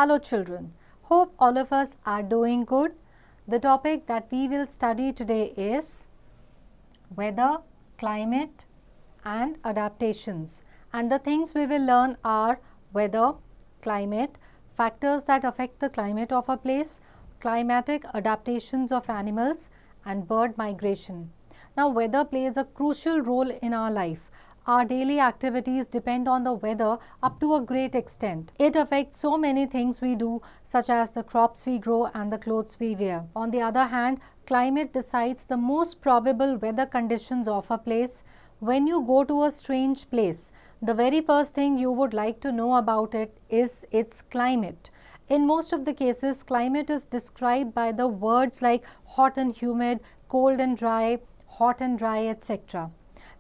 Hello children, hope all of us are doing good. The topic that we will study today is weather, climate and adaptations, and the things we will learn are weather, climate, factors that affect the climate of a place, climatic adaptations of animals and bird migration. Now weather plays a crucial role in our life. Our daily activities depend on the weather up to a great extent. It affects so many things we do, such as the crops we grow and the clothes we wear. On the other hand, climate decides the most probable weather conditions of a place. When you go to a strange place, the very first thing you would like to know about it is its climate. In most of the cases, climate is described by the words like hot and humid, cold and dry, hot and dry, etc.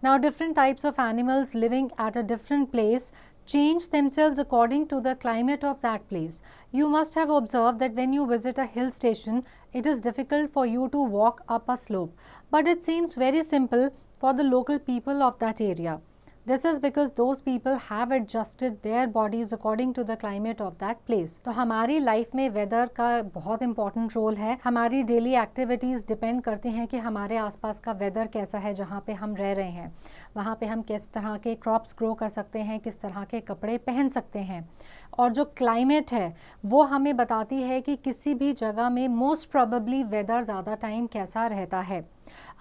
Now, different types of animals living at a different place change themselves according to the climate of that place. You must have observed that when you visit a hill station, it is difficult for you to walk up a slope, but it seems very simple for the local people of that area. This is because those people have adjusted their bodies according to the climate of that place. तो हमारी life में weather का बहुत important role है. हमारी daily activities depend करती हैं कि हमारे आसपास का वेदर कैसा है जहाँ पे हम रह रहे हैं. वहाँ पे हम किस तरह के क्रॉप्स ग्रो कर सकते हैं, किस तरह के कपड़े पहन सकते हैं. और जो क्लाइमेट है वो हमें बताती है कि किसी भी जगह में मोस्ट प्रोबेबली वेदर ज़्यादा टाइम कैसा रहता है.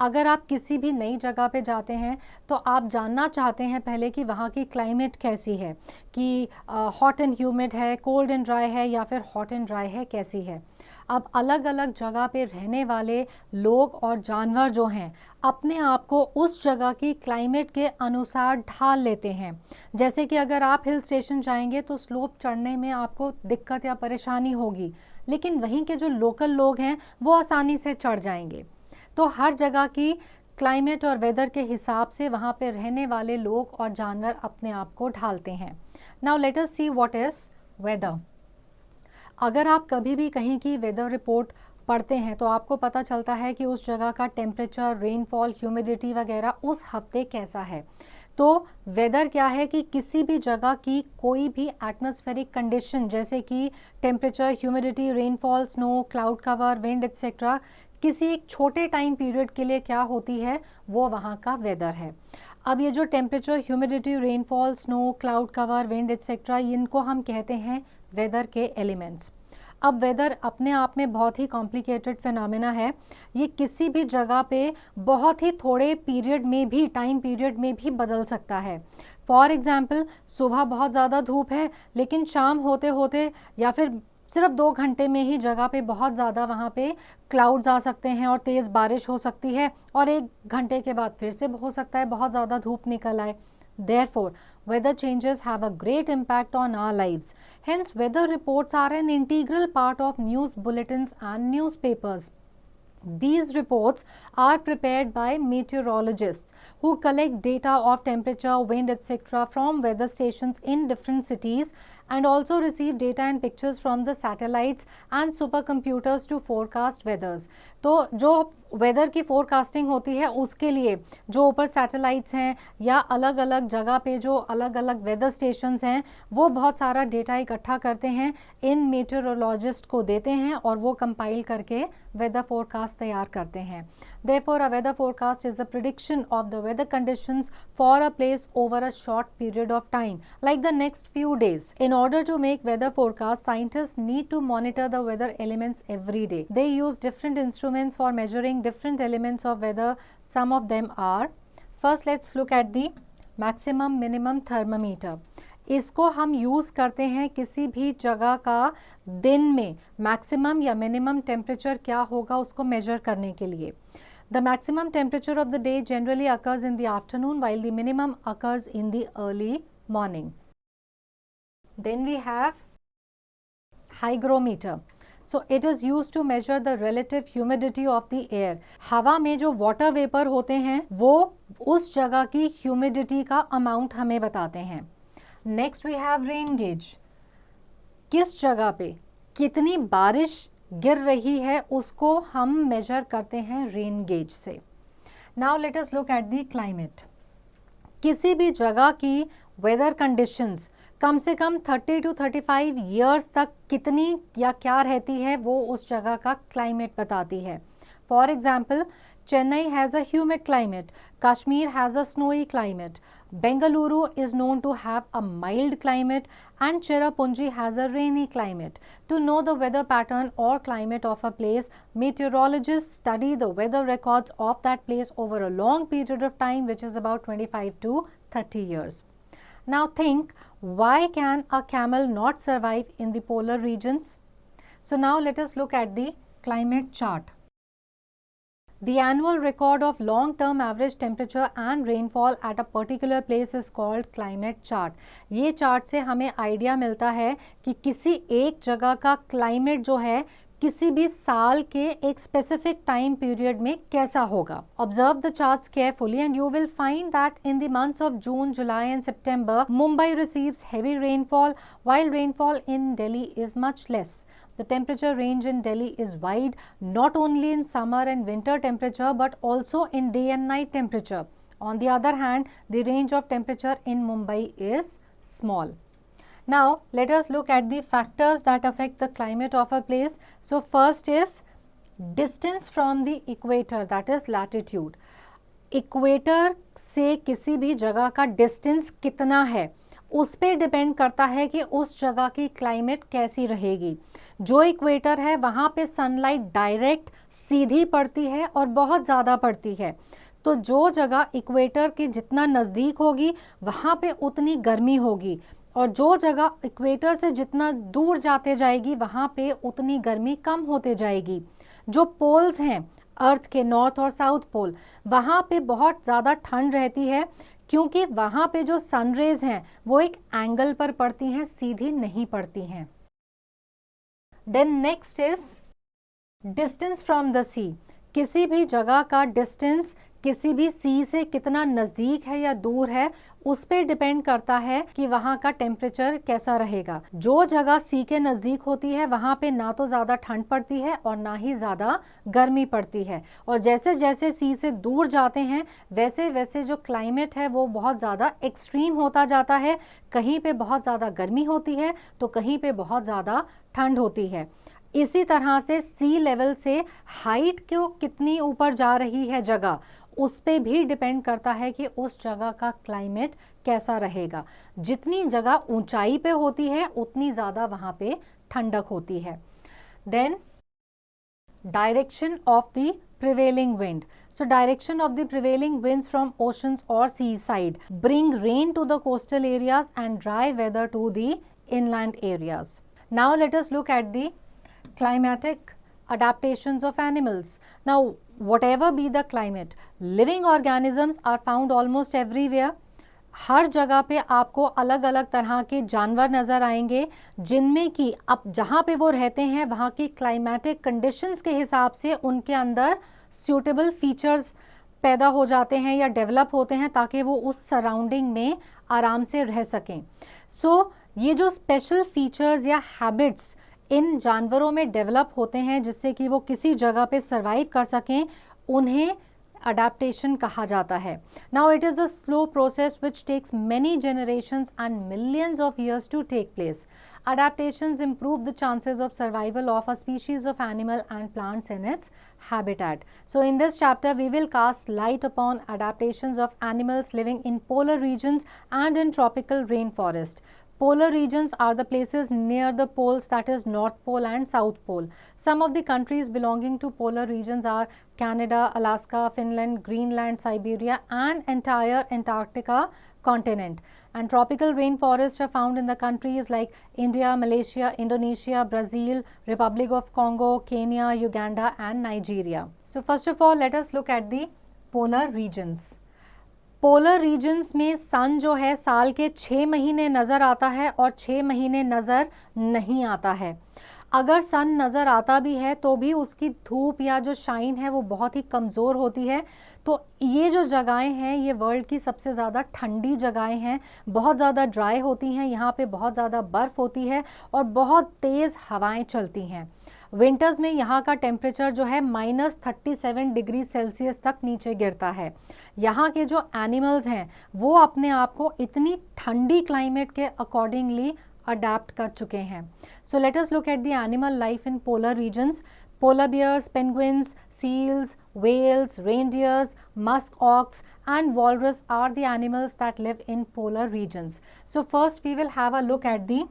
अगर आप किसी भी नई जगह पे जाते हैं तो आप जानना चाहते हैं पहले कि वहाँ की क्लाइमेट कैसी है, कि हॉट एंड ह्यूमिड है, कोल्ड एंड ड्राई है या फिर हॉट एंड ड्राई है, कैसी है. अब अलग अलग जगह पे रहने वाले लोग और जानवर जो हैं अपने आप को उस जगह की क्लाइमेट के अनुसार ढाल लेते हैं. जैसे कि अगर आप हिल स्टेशन जाएंगे तो स्लोप चढ़ने में आपको दिक्कत या परेशानी होगी, लेकिन वहीं के जो लोकल लोग हैं वो आसानी से चढ़ जाएंगे. तो हर जगह की क्लाइमेट और वेदर के हिसाब से वहाँ पे रहने वाले लोग और जानवर अपने आप को ढालते हैं. Now let us see what is whether. अगर आप कभी भी कहीं की वेदर रिपोर्ट पढ़ते हैं तो आपको पता चलता है कि उस जगह का टेम्परेचर, रेनफॉल, ह्यूमिडिटी वगैरह उस हफ्ते कैसा है. तो वेदर क्या है कि किसी भी जगह की कोई भी एटमॉस्फेरिक कंडीशन जैसे कि temperature, humidity, rainfall, snow, cloud cover, wind etcetera किसी एक छोटे टाइम पीरियड के लिए क्या होती है वो वहाँ का वेदर है. अब ये जो temperature, humidity, rainfall, snow, cloud cover, wind etcetera, इनको हम कहते हैं वेदर के एलिमेंट्स. अब वेदर अपने आप में बहुत ही कॉम्प्लिकेटेड फिनोमेना है. ये किसी भी जगह पे बहुत ही थोड़े पीरियड में भी, टाइम पीरियड में भी बदल सकता है. फॉर एग्जाम्पल, सुबह बहुत ज़्यादा धूप है लेकिन शाम होते होते या फिर सिर्फ 2 घंटे में ही जगह पे बहुत ज़्यादा वहाँ पे क्लाउड्स आ सकते हैं और तेज़ बारिश हो सकती है, और 1 घंटे के बाद फिर से हो सकता है बहुत ज़्यादा धूप निकल आए. Therefore, weather changes have a great impact on our lives. Hence, weather reports are an integral part of news bulletins and newspapers. These reports are prepared by meteorologists who collect data of temperature, wind, etc. from weather stations in different cities and also receive data and pictures from the satellites and supercomputers to forecast weathers. तो जो weather की forecasting होती है उसके लिए जो ऊपर satellites हैं या अलग अलग जगह पे जो अलग अलग वेदर स्टेशंस हैं वो बहुत सारा डेटा इकट्ठा करते हैं, इन मेटेरोलॉजिस्ट को देते हैं और वो कंपाइल करके वेदर फोरकास्ट तैयार करते हैं. Therefore, a weather forecast is a prediction of the weather conditions for a place over a short period of time, like the next few days. In order to make weather forecasts, scientists need to monitor the weather elements every day. They use different instruments for measuring different elements of weather. Some of them are, first let's look at the maximum minimum thermometer. इसको हम use करते हैं किसी भी जगह का दिन में मैक्सिमम या मिनिमम टेम्परेचर क्या होगा उसको मेजर करने के लिए. The maximum temperature of the day generally occurs in the afternoon while the minimum occurs in the early morning. Then we have hygrometer. So it is used to measure the relative humidity of the air. हवा में जो water vapour होते हैं वो उस जगह की humidity का अमाउंट हमें बताते हैं. Next we have rain gauge. किस जगह पे कितनी बारिश गिर रही है उसको हम मेजर करते हैं रेन गेज से. Now let us look at the climate. किसी भी जगह की वेदर कंडीशंस कम से कम 30 to 35 ईयर्स तक कितनी या क्या रहती है वो उस जगह का क्लाइमेट बताती है. For example, Chennai has a humid climate, Kashmir has a snowy climate, Bengaluru is known to have a mild climate, and Cherrapunji has a rainy climate. To know the weather pattern or climate of a place, meteorologists study the weather records of that place over a long period of time, which is about 25 to 30 years. Now think, why can a camel not survive in the polar regions? So now let us look at the climate chart. The annual record of long-term average temperature and rainfall at a particular place is called climate chart. ये chart से हमें idea मिलता है कि किसी एक जगह का क्लाइमेट जो है किसी भी साल के एक स्पेसिफिक टाइम पीरियड में कैसा होगा. Observe the charts carefully and you will find that in the months of June, July and September, Mumbai receives heavy rainfall while rainfall in Delhi is much less. The temperature range in Delhi is wide, not only in summer and winter temperature but also in day and night temperature. On the other hand, the range of temperature in Mumbai is small. Now, let us look at the factors that affect the climate of a place. So, first is distance from the equator, that is latitude. Equator से किसी भी जगह का distance कितना है उस पे depend करता है कि उस जगह की क्लाइमेट कैसी रहेगी. जो इक्वेटर है वहाँ पे सनलाइट डायरेक्ट सीधी पड़ती है और बहुत ज़्यादा पड़ती है. तो जो जगह इक्वेटर के जितना नज़दीक होगी वहाँ पे उतनी गर्मी होगी और जो जगह इक्वेटर से जितना दूर जाते जाएगी वहाँ पे उतनी गर्मी कम होते जाएगी. जो पोल्स हैं अर्थ के, नॉर्थ और साउथ पोल, वहाँ पे बहुत ज़्यादा ठंड रहती है क्योंकि वहाँ पे जो सनरेज हैं वो एक एंगल पर पड़ती हैं, सीधी नहीं पड़ती हैं. Then next is distance from the sea. किसी भी जगह का डिस्टेंस किसी भी सी से कितना नज़दीक है या दूर है उस पे डिपेंड करता है कि वहाँ का टेम्परेचर कैसा रहेगा. जो जगह सी के नज़दीक होती है वहाँ पे ना तो ज़्यादा ठंड पड़ती है और ना ही ज़्यादा गर्मी पड़ती है और जैसे जैसे सी से दूर जाते हैं वैसे वैसे जो क्लाइमेट है वो बहुत ज़्यादा एक्सट्रीम होता जाता है. कहीं पे बहुत ज़्यादा गर्मी होती है तो कहीं पे बहुत ज़्यादा ठंड होती है. इसी तरह से सी लेवल से हाइट को कितनी ऊपर जा रही है जगह उस पे भी डिपेंड करता है कि उस जगह का क्लाइमेट कैसा रहेगा. जितनी जगह ऊंचाई पे होती है उतनी ज़्यादा वहाँ पे ठंडक होती है. Then direction of the prevailing wind. So direction of the prevailing winds from oceans or seaside bring rain to the coastal areas and dry weather to the inland areas. Now let us look at the climatic adaptations of animals. Now whatever be the climate, living organisms are found almost everywhere. हर जगह पे आपको अलग अलग तरह के जानवर नज़र आएंगे जिनमें कि अब जहाँ पे वो रहते हैं वहाँ की क्लाइमेटिक कंडीशंस के हिसाब से उनके अंदर सूटेबल फीचर्स पैदा हो जाते हैं या डेवलप होते हैं ताकि वो उस सराउंडिंग में आराम से रह सकें. सो ये जो स्पेशल फीचर्स या हैबिट्स इन जानवरों में डेवलप होते हैं जिससे कि वो किसी जगह पे सरवाइव कर सकें उन्हें अडेप्टेशन कहा जाता है. Now it is a slow process which takes many generations and millions of years to take place. Adaptations improve the chances of survival of a species of animal and plants in its habitat. So in this chapter we will cast light upon adaptations of animals living in polar regions and in tropical rainforest. Polar regions are the places near the poles, that is North Pole and South Pole. Some of the countries belonging to polar regions are Canada, Alaska, Finland, Greenland, Siberia and entire Antarctica continent. And tropical rainforests are found in the countries like India, Malaysia, Indonesia, Brazil, Republic of Congo, Kenya, Uganda and Nigeria. So first of all let us look at the polar regions. Polar regions में sun जो है साल के 6 महीने नज़र आता है और 6 महीने नज़र नहीं आता है. अगर सन नज़र आता भी है तो भी उसकी धूप या जो शाइन है वो बहुत ही कमज़ोर होती है। तो ये जो जगहें हैं ये वर्ल्ड की सबसे ज़्यादा ठंडी जगहें हैं, बहुत ज़्यादा ड्राई होती हैं, यहाँ पे बहुत ज़्यादा बर्फ़ होती है और बहुत तेज़ हवाएं चलती हैं। विंटर्स में यहाँ का टेम्परेचर जो है -37 डिग्री सेल्सियस तक नीचे गिरता है। यहाँ के जो एनिमल्स हैं वो अपने आप को इतनी ठंडी क्लाइमेट के अकॉर्डिंगली अडेप्ट कर चुके हैं। So let us look at the animal life in polar regions. Polar bears, penguins, seals, whales, reindeers, musk ox and walrus are the animals that live in polar regions. So first we will have a look at the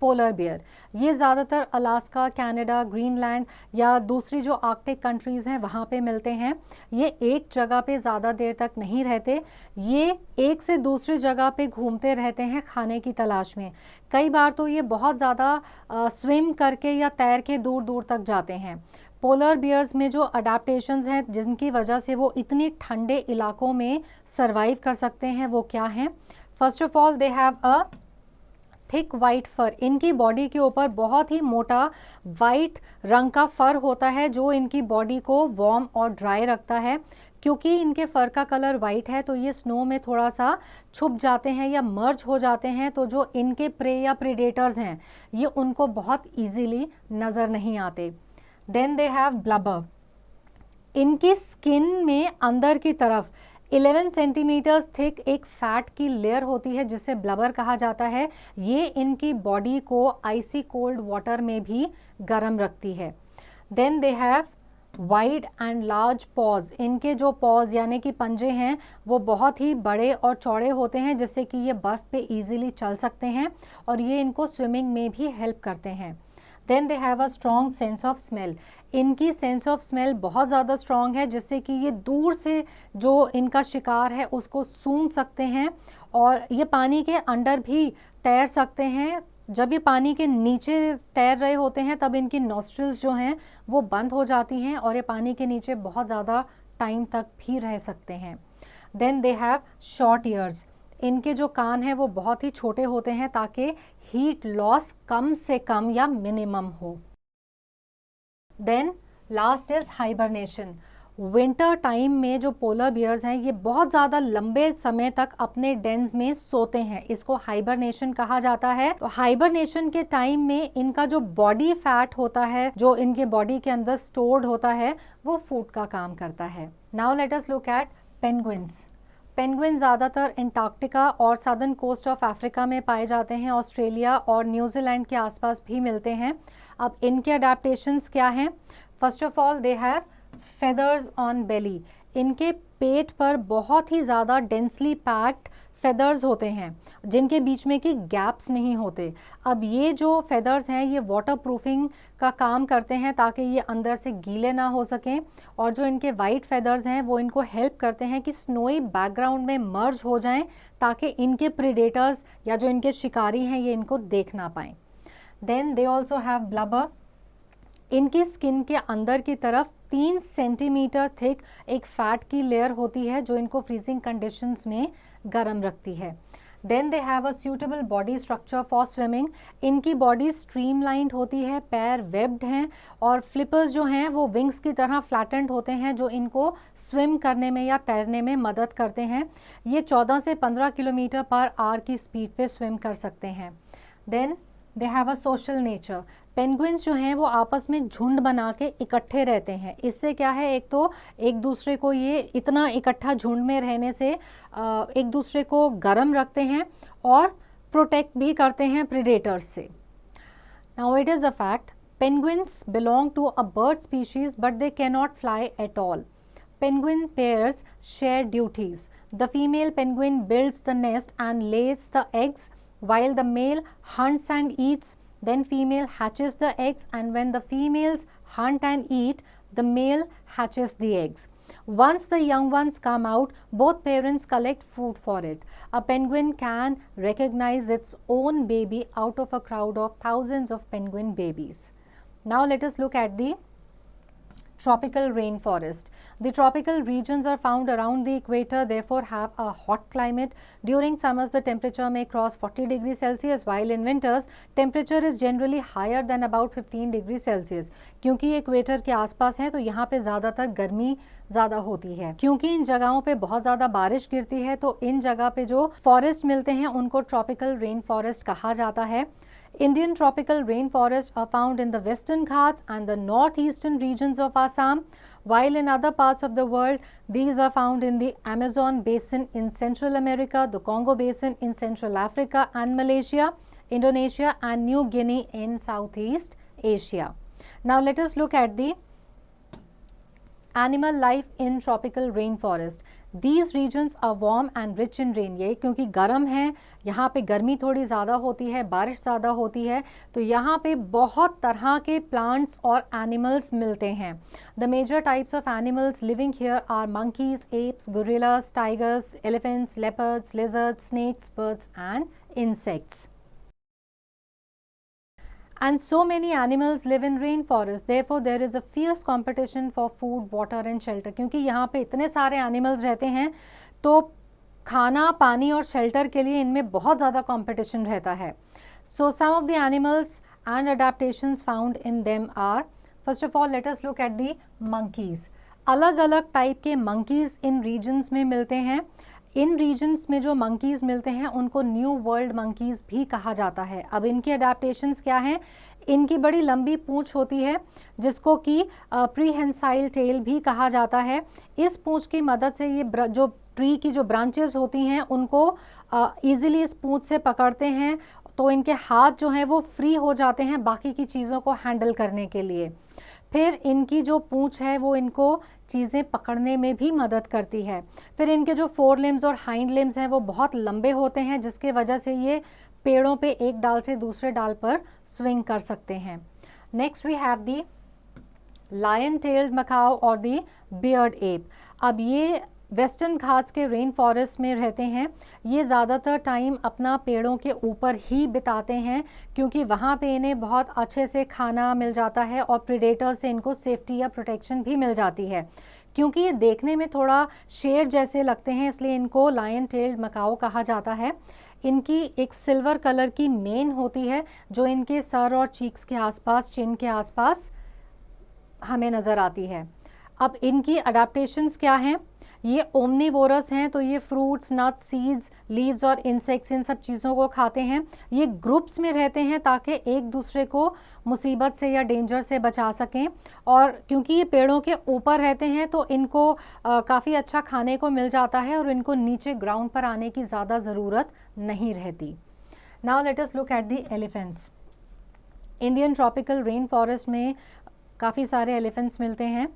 polar bear. ये ज़्यादातर Alaska, Canada, Greenland या दूसरी जो Arctic countries हैं वहाँ पे मिलते हैं. ये एक जगह पे ज़्यादा देर तक नहीं रहते, ये एक से दूसरी जगह पे घूमते रहते हैं खाने की तलाश में. कई बार तो ये बहुत ज़्यादा स्विम करके या तैर के दूर दूर तक जाते हैं. पोलर बियर्स में जो अडेप्टेशंस हैं जिनकी वजह से वो इतनी ठंडे इलाकों में सरवाइव कर सकते हैं वो क्या हैं? First of all they have a thick white fur. इनकी बॉडी के ऊपर बहुत ही मोटा वाइट रंग का फर होता है जो इनकी बॉडी को वार्म और ड्राई रखता है. क्योंकि इनके फर का कलर वाइट है तो ये स्नो में थोड़ा सा छुप जाते हैं या मर्ज हो जाते हैं, तो जो इनके प्रे या प्रेडेटर्स हैं ये उनको बहुत ईजीली नज़र नहीं आते. Then they have blubber. इनकी स्किन में अंदर की तरफ 11 सेंटीमीटर्स थिक एक फैट की लेयर होती है जिसे ब्लबर कहा जाता है. ये इनकी बॉडी को आइसी कोल्ड वाटर में भी गर्म रखती है. Then they have wide and large paws. इनके जो पॉज यानी कि पंजे हैं वो बहुत ही बड़े और चौड़े होते हैं जिससे कि ये बर्फ़ पे इजीली चल सकते हैं और ये इनको स्विमिंग में भी हेल्प करते हैं. Then they have a strong sense of smell. इनकी सेंस ऑफ स्मेल बहुत ज़्यादा स्ट्रॉन्ग है जिससे कि ये दूर से जो इनका शिकार है उसको सूंघ सकते हैं और ये पानी के अंडर भी तैर सकते हैं. जब ये पानी के नीचे तैर रहे होते हैं तब इनकी नॉस्ट्रिल्स जो हैं वो बंद हो जाती हैं और ये पानी के नीचे बहुत ज़्यादा टाइम तक भी रह सकते हैं. Then they have short ears. इनके जो कान हैं वो बहुत ही छोटे होते हैं ताकि हीट लॉस कम से कम या मिनिमम हो. Then last is hibernation. Winter time में जो पोलर बियर्स हैं ये बहुत ज़्यादा लंबे समय तक अपने डेंस में सोते हैं. इसको हाइबरनेशन कहा जाता है. तो हाइबरनेशन के टाइम में इनका जो बॉडी फैट होता है जो इनके बॉडी के अंदर स्टोर्ड होता है वो फूड का काम करता है. Now let us look eight penguins. Penguin ज़्यादातर एंटार्क्टिका और सदर्न कोस्ट ऑफ अफ्रीका में पाए जाते हैं. ऑस्ट्रेलिया और न्यूजीलैंड के आसपास भी मिलते हैं. अब इनके अडेप्टेशंस क्या हैं? First of all they have feathers on belly. इनके पेट पर बहुत ही ज़्यादा डेंसली पैक्ड फेदर्स होते हैं जिनके बीच में कि गैप्स नहीं होते. अब ये जो फेदर्स हैं ये वाटर प्रूफिंग का काम करते हैं ताकि ये अंदर से गीले ना हो सकें और जो इनके वाइट फेदर्स हैं वो इनको हेल्प करते हैं कि स्नोई बैकग्राउंड में मर्ज हो जाएं ताकि इनके प्रीडेटर्स या जो इनके शिकारी हैं ये इनको देख ना पाएं. Then they also have blubber. इनकी स्किन के अंदर की तरफ 3 सेंटीमीटर थिक एक फैट की लेयर होती है जो इनको फ्रीजिंग कंडीशंस में गर्म रखती है. Then they have a suitable body structure for swimming. इनकी बॉडी स्ट्रीमलाइंड होती है, पैर वेब्ड हैं और फ्लिपर्स जो हैं वो विंग्स की तरह फ्लैटेंड होते हैं जो इनको स्विम करने में या तैरने में मदद करते हैं. ये 14 से 15 किलोमीटर पर आवर की स्पीड पे स्विम कर सकते हैं. Then they have a social nature. Penguins जो हैं वो आपस में झुंड बना के इकट्ठे रहते हैं. इससे क्या है, एक तो एक दूसरे को ये इतना इकट्ठा झुंड में रहने से एक दूसरे को गर्म रखते हैं और प्रोटेक्ट भी करते हैं प्रेडेटर्स से. Now it is a fact penguins belong to a bird species but they can not fly at all. Penguin pairs share duties. The female penguin builds the nest and lays the eggs while the male hunts and eats. Then female hatches the eggs and when the females hunt and eat, the male hatches the eggs. Once the young ones come out, both parents collect food for it. A penguin can recognize its own baby out of a crowd of thousands of penguin babies. Now let us look at the tropical rainforest. The tropical regions are found around the equator, therefore have a hot climate. During summers, the temperature may cross 40 degrees Celsius, while in winters, temperature is generally higher than about 15 degrees Celsius. क्योंकि equator के आसपास है तो यहाँ पे ज़्यादातर गर्मी ज़्यादा होती है. क्योंकि इन जगहों पे बहुत ज़्यादा बारिश गिरती है तो इन जगह पे जो फॉरेस्ट मिलते हैं उनको ट्रॉपिकल रेन फॉरेस्ट कहा जाता है. Indian tropical rainforests are found in the Western Ghats and the northeastern regions of Assam, while in other parts of the world, these are found in the Amazon basin in Central America, the Congo basin in Central Africa and Malaysia, Indonesia and New Guinea in Southeast Asia. Now let us look at the animal life in tropical rainforest. These regions are warm and rich in rain. ये क्योंकि गर्म है, यहाँ पे गर्मी थोड़ी ज़्यादा होती है, बारिश ज़्यादा होती है, तो यहाँ पे बहुत तरह के plants और animals मिलते हैं. The major types of animals living here are monkeys, apes, gorillas, tigers, elephants, leopards, lizards, snakes, birds and insects. And so many animals live in rainforest. Therefore, there is a fierce competition for food, water and shelter. क्योंकि यहाँ पे इतने सारे animals रहते हैं तो खाना, पानी और shelter के लिए इनमें बहुत ज़्यादा competition रहता है. So, some of the animals and adaptations found in them are, first of all, let us look at the monkeys. अलग अलग टाइप के monkeys इन regions में मिलते हैं. इन रीजन्स में जो मंकीज़ मिलते हैं उनको न्यू वर्ल्ड मंकीज़ भी कहा जाता है. अब इनकी अडेप्टेशंस क्या हैं? इनकी बड़ी लंबी पूंछ होती है जिसको कि प्रीहेंसाइल टेल भी कहा जाता है. इस पूंछ की मदद से ये जो ट्री की जो ब्रांचेस होती हैं उनको ईजिली इस पूंछ से पकड़ते हैं तो इनके हाथ जो हैं वो फ्री हो जाते हैं बाकी की चीज़ों को हैंडल करने के लिए. फिर इनकी जो पूंछ है वो इनको चीज़ें पकड़ने में भी मदद करती है. फिर इनके जो फोर लिम्स और हाइंड लिम्स हैं वो बहुत लंबे होते हैं जिसके वजह से ये पेड़ों पे एक डाल से दूसरे डाल पर स्विंग कर सकते हैं. Next we have the lion tailed macaw और दी बियर्ड एप. अब ये वेस्टर्न घाट्स के रेन फॉरेस्ट में रहते हैं. ये ज़्यादातर टाइम अपना पेड़ों के ऊपर ही बिताते हैं क्योंकि वहाँ पे इन्हें बहुत अच्छे से खाना मिल जाता है और प्रेडेटर से इनको सेफ्टी या प्रोटेक्शन भी मिल जाती है. क्योंकि ये देखने में थोड़ा शेर जैसे लगते हैं इसलिए इनको लायन टेल्ड मकाओ कहा जाता है. इनकी एक सिल्वर कलर की मेन होती है जो इनके सर और चीक्स के आसपास, चिन के आसपास हमें नज़र आती है. अब इनकी अडेप्टेशंस क्या हैं? ये ओमनीवोरस हैं तो ये फ्रूट्स, नट्स, सीड्स, लीव्स और इंसेक्ट्स इन सब चीज़ों को खाते हैं. ये ग्रुप्स में रहते हैं ताकि एक दूसरे को मुसीबत से या डेंजर से बचा सकें. और क्योंकि ये पेड़ों के ऊपर रहते हैं तो इनको काफ़ी अच्छा खाने को मिल जाता है और इनको नीचे ग्राउंड पर आने की ज़्यादा ज़रूरत नहीं रहती. Now let us look at the elephants. Indian tropical rain forest में काफ़ी सारे एलिफेंट्स मिलते हैं.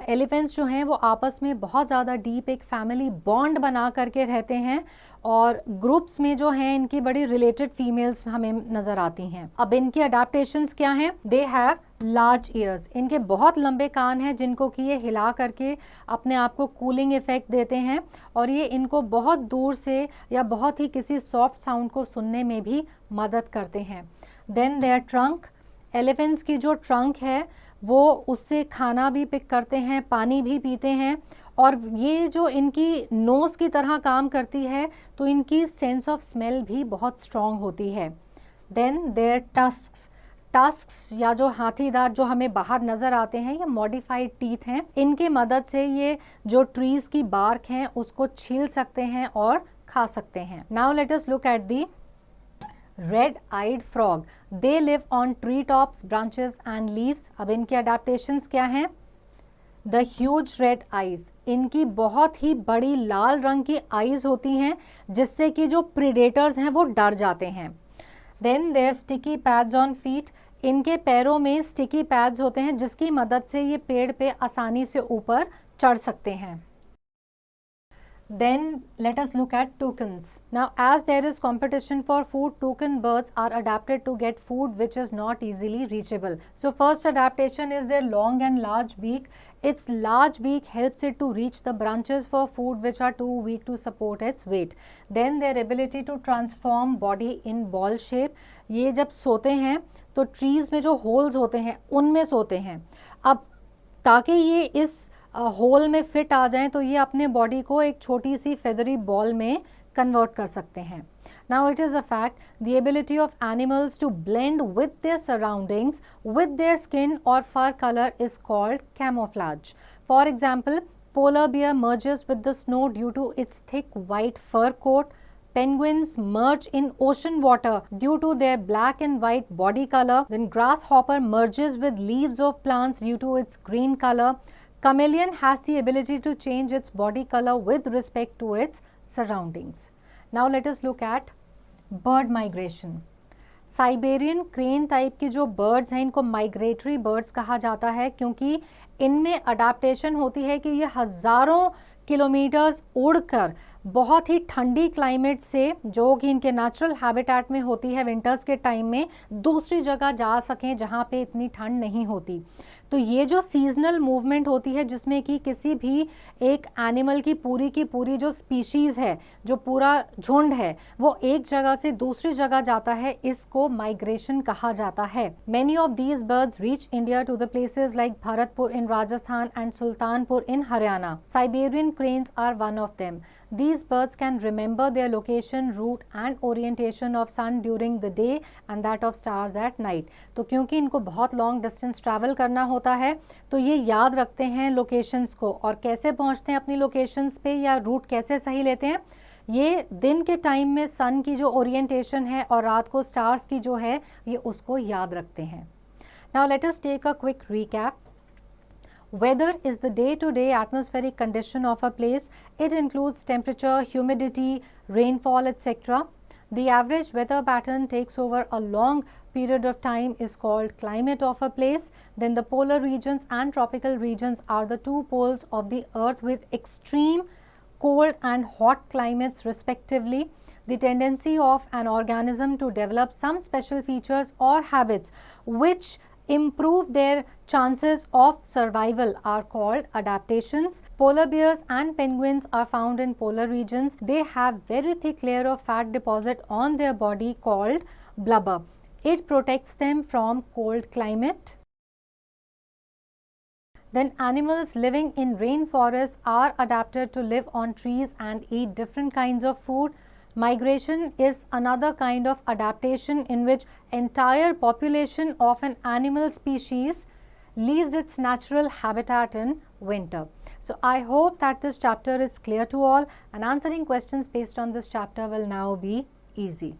एलिफेंट्स जो हैं वो आपस में बहुत ज़्यादा डीप एक फैमिली बॉन्ड बना करके रहते हैं और ग्रुप्स में जो हैं इनकी बड़ी रिलेटेड फीमेल्स हमें नज़र आती हैं. अब इनकी अडेप्टेशंस क्या हैं? They have large years. इनके बहुत लंबे कान हैं जिनको कि ये हिला करके अपने आप को कूलिंग इफेक्ट देते हैं और ये इनको बहुत दूर से या बहुत ही किसी सॉफ्ट साउंड को सुनने में भी मदद करते हैं. Then there trunk. एलिफेंट्स की जो ट्रंक है वो उससे खाना भी पिक करते हैं, पानी भी पीते हैं और ये जो इनकी नोज़ की तरह काम करती है तो इनकी सेंस ऑफ स्मेल भी बहुत स्ट्रॉन्ग होती है. Then there tusks. टस्क्स या जो हाथी दांत जो हमें बाहर नज़र आते हैं ये मॉडिफाइड टीथ हैं. इनके मदद से ये जो ट्रीज़ की बार्क हैं उसको छील सकते हैं और खा सकते हैं. Now let us look at the red-eyed frog. They live on tree tops, branches and leaves. अब इनके adaptations क्या हैं? The huge red eyes. इनकी बहुत ही बड़ी लाल रंग की eyes होती हैं जिससे कि जो predators हैं वो डर जाते हैं. Then their sticky pads on feet. इनके पैरों में sticky pads होते हैं जिसकी मदद से ये पेड़ पे आसानी से ऊपर चढ़ सकते हैं. Then let us look at toucans. Now as there is competition for food, toucan birds are adapted to get food which is not easily reachable. So first adaptation is their long and large beak. Its large beak helps it to reach the branches for food which are too weak to support its weight. Then their ability to transform body in ball shape. ये जब सोते हैं तो trees में जो holes होते हैं उनमें सोते हैं. अब ताकि ये इस होल में फिट आ जाएं, तो ये अपने बॉडी को एक छोटी सी फेदरी बॉल में कन्वर्ट कर सकते हैं. Now it is a fact, the ability of animals to blend with their surroundings, with their skin or fur color is called camouflage. For example, polar bear merges with the snow due to its thick white fur coat. Penguins merge in ocean water due to their black and white body color. Then grasshopper merges with leaves of plants due to its green color. Chameleon has the ability to change its body color with respect to its surroundings. Now let us look at bird migration. Siberian crane type की जो birds हैं, इनको migratory birds कहा जाता है, क्योंकि इनमें adaptation होती है कि ये हज़ारों किलोमीटर्स उड़कर बहुत ही ठंडी क्लाइमेट से, जो कि इनके नेचुरल हैबिटेट में होती है विंटर्स के टाइम में, दूसरी जगह जा सकें जहाँ पे इतनी ठंड नहीं होती. तो ये जो सीजनल मूवमेंट होती है, जिसमें कि किसी भी एक एनिमल की पूरी जो स्पीशीज़ है, जो पूरा झुंड है, वो एक जगह से दूसरी जगह जाता है, इसको माइग्रेशन कहा जाता है. Many of these birds reach India to the places like Bharatpur in Rajasthan and Sultanpur in Haryana. Siberian cranes are one of them. These birds can remember their location, route and orientation of sun during the day and that of stars at night. तो क्योंकि इनको बहुत long distance travel करना होता है, तो ये याद रखते हैं लोकेशंस को, और कैसे पहुंचते हैं अपनी लोकेशंस पे या रूट कैसे सही लेते हैं, ये दिन के टाइम में सन की जो ओरिएंटेशन है और रात को स्टार्स की जो है, ये उसको याद रखते हैं. Now let us take a quick recap. Weather is the day-to-day atmospheric condition of a place. It includes temperature, humidity, rainfall, etc. The average weather pattern takes over a long period of time is called climate of a place. Then the polar regions and tropical regions are the two poles of the earth with extreme cold and hot climates respectively. The tendency of an organism to develop some special features or habits which improve their chances of survival are called adaptations. Polar bears and penguins are found in polar regions. They have very thick layer of fat deposit on their body called blubber. It protects them from cold climate. Then animals living in rainforests are adapted to live on trees and eat different kinds of food. Migration is another kind of adaptation in which entire population of an animal species leaves its natural habitat in winter. So I hope that this chapter is clear to all, and answering questions based on this chapter will now be easy.